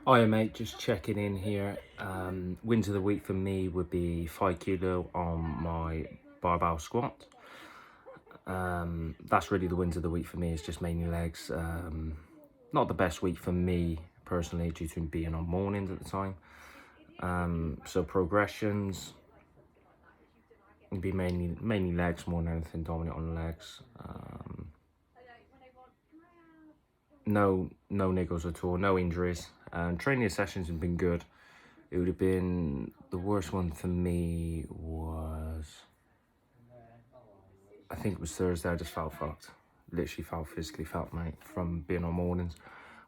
Hiya mate, just checking in here. Wins of the week for me would be 5 kilo on my barbell squat. That's really the wins of the week for me, it's just mainly legs. Not the best week for me personally due to being on mornings at the time. So progressions would be mainly legs more than anything, dominant on legs. No niggles at all, no injuries. Training sessions have been good. It would have been the worst one for me was, I think it was Thursday. I just felt fucked. Literally felt physically felt, mate, from being on mornings,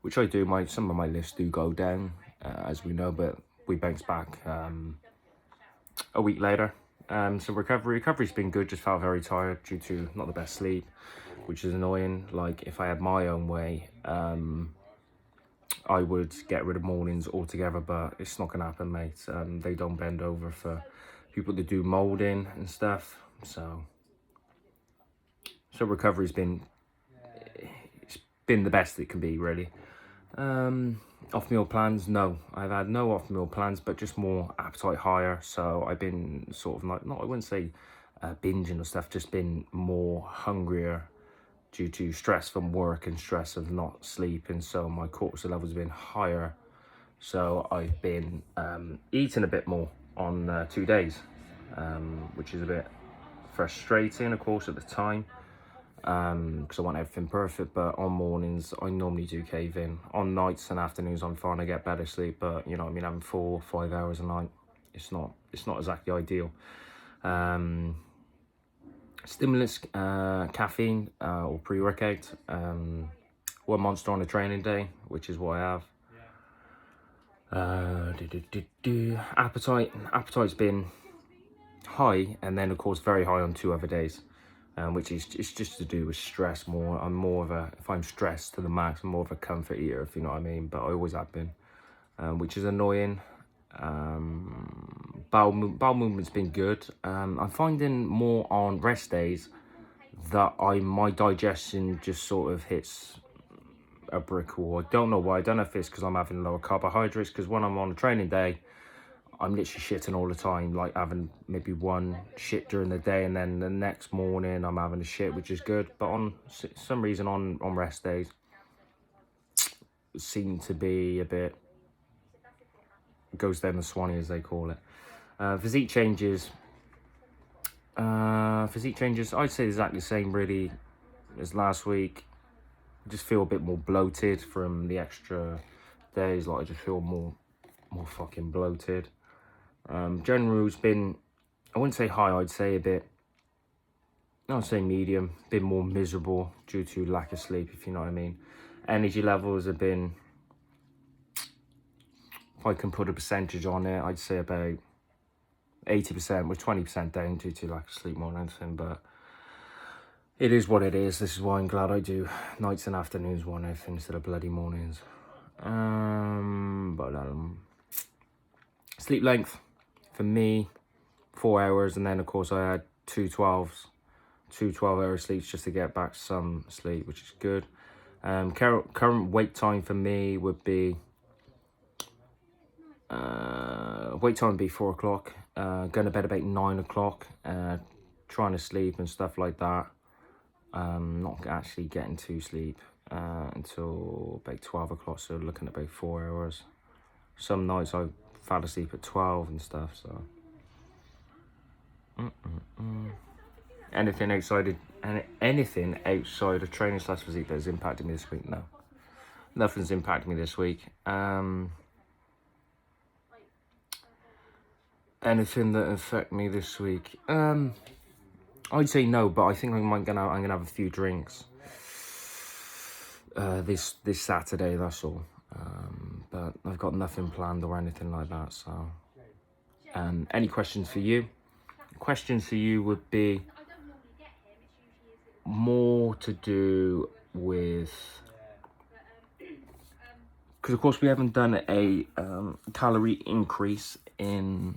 which I do. Some of my lifts do go down, as we know, but we bounce back a week later. So recovery's been good. Just felt very tired due to not the best sleep, which is annoying. Like if I had my own way, I would get rid of mornings altogether, but it's not gonna happen, mate. They don't bend over for people that do molding and stuff. So recovery's been the best it can be, really. Off meal plans, no, I've had no off meal plans, but just more appetite higher. So I've been sort of like, not, I wouldn't say binging or stuff, just been more hungrier due to stress from work and stress of not sleeping. So my cortisol levels have been higher. So I've been eating a bit more on 2 days, which is a bit frustrating, of course, at the time, because I want everything perfect. But on mornings, I normally do cave in. On nights and afternoons, I'm fine. I get better sleep, but you know what I mean, having 4 or 5 hours a night, it's not exactly ideal. Stimulants, caffeine or pre-workout, one Monster on a training day, which is what I have. Appetite's been high, and then of course very high on 2 other days, which is it's just to do with stress more. I'm more of a, if I'm stressed to the max, I'm more of a comfort eater, if you know what I mean, but I always have been, which is annoying. Bowel movement's been good. I'm finding more on rest days that my digestion just sort of hits a brick wall. I don't know why. I don't know if it's because I'm having lower carbohydrates, because when I'm on a training day, I'm literally shitting all the time, like having maybe one shit during the day, and then the next morning I'm having a shit, which is good. But on some reason on rest days, seem to be a bit, goes down the Swanee, as they call it. Physique changes, I'd say exactly the same really as last week. I just feel a bit more bloated from the extra days. Like I just feel more fucking bloated. General's been, I wouldn't say high, I'd say a bit, I'd say medium, been more miserable due to lack of sleep, if you know what I mean. Energy levels have been, if I can put a percentage on it, I'd say about 80%, with 20% down due to lack of sleep more than anything, but it is what it is. This is why I'm glad I do nights and afternoons one if instead of bloody mornings. Sleep length for me, 4 hours, and then of course I had 2 12-hour sleeps just to get back some sleep, which is good. Current wake time for me would be wake time would be 4 o'clock. Going to bed about 9 o'clock. Trying to sleep and stuff like that. Not actually getting to sleep until about 12 o'clock, so looking at about 4 hours. Some nights I fell asleep at 12 and stuff, so. Anything outside of training / physique that has impacted me this week? No. Nothing's impacted me this week. Anything that affect me this week? I'd say no, but I think I'm gonna have a few drinks this Saturday. That's all. But I've got nothing planned or anything like that. So, any questions for you? Questions for you would be more to do with, because of course we haven't done a calorie increase in,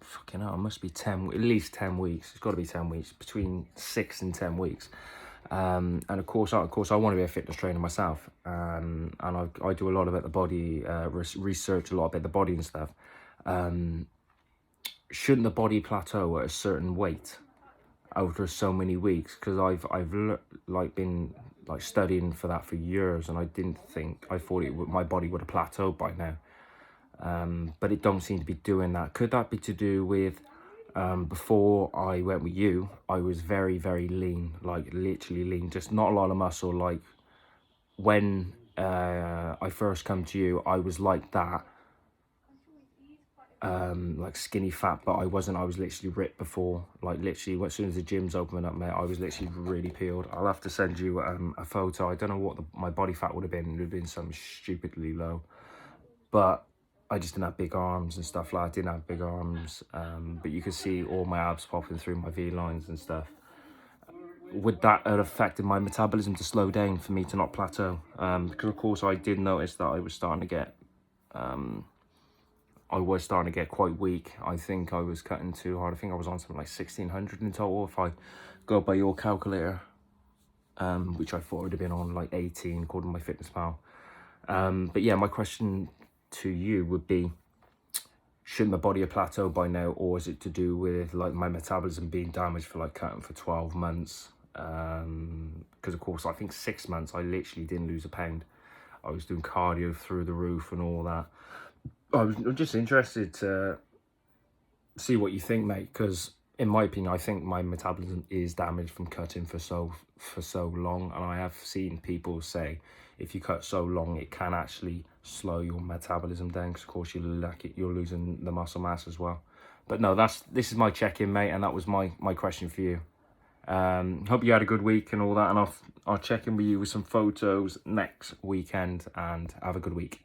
fucking hell, it must be at least 10 weeks. It's got to be 10 weeks, between 6 and 10 weeks. And of course I want to be a fitness trainer myself, and I do a lot about the body, research a lot about the body and stuff. Shouldn't the body plateau at a certain weight after so many weeks? Because I've been like studying for that for years, and I thought my body would have plateaued by now. But it don't seem to be doing that. Could that be to do with before I went with you, I was very, very lean, like literally lean, just not a lot of muscle. Like when I first come to you, I was like that, like skinny fat, but I wasn't. I was literally ripped before, like literally as soon as the gym's opened up, mate, I was literally really peeled. I'll have to send you a photo. I don't know what my body fat would have been. It would have been something stupidly low, but I just didn't have big arms and stuff. Like I didn't have big arms, but you could see all my abs popping through my V lines and stuff. Would that have affected my metabolism to slow down for me to not plateau? Because of course I did notice that I was starting to get quite weak. I think I was cutting too hard. I think I was on something like 1600 in total if I go by your calculator, which I thought would have been on like 18 according to MyFitnessPal. But yeah, my question to you would be, shouldn't the body have plateaued by now, or is it to do with like my metabolism being damaged for like cutting for 12 months? Because of course I think 6 months I literally didn't lose a pound. I was doing cardio through the roof and all that. I'm just interested to see what you think, mate, because in my opinion I think my metabolism is damaged from cutting for so long, and I have seen people say if you cut so long it can actually slow your metabolism down, because of course you're losing the muscle mass as well. But no, this is my check-in, mate, and that was my question for you. Hope you had a good week and all that, and I'll check in with you with some photos next weekend, and have a good week.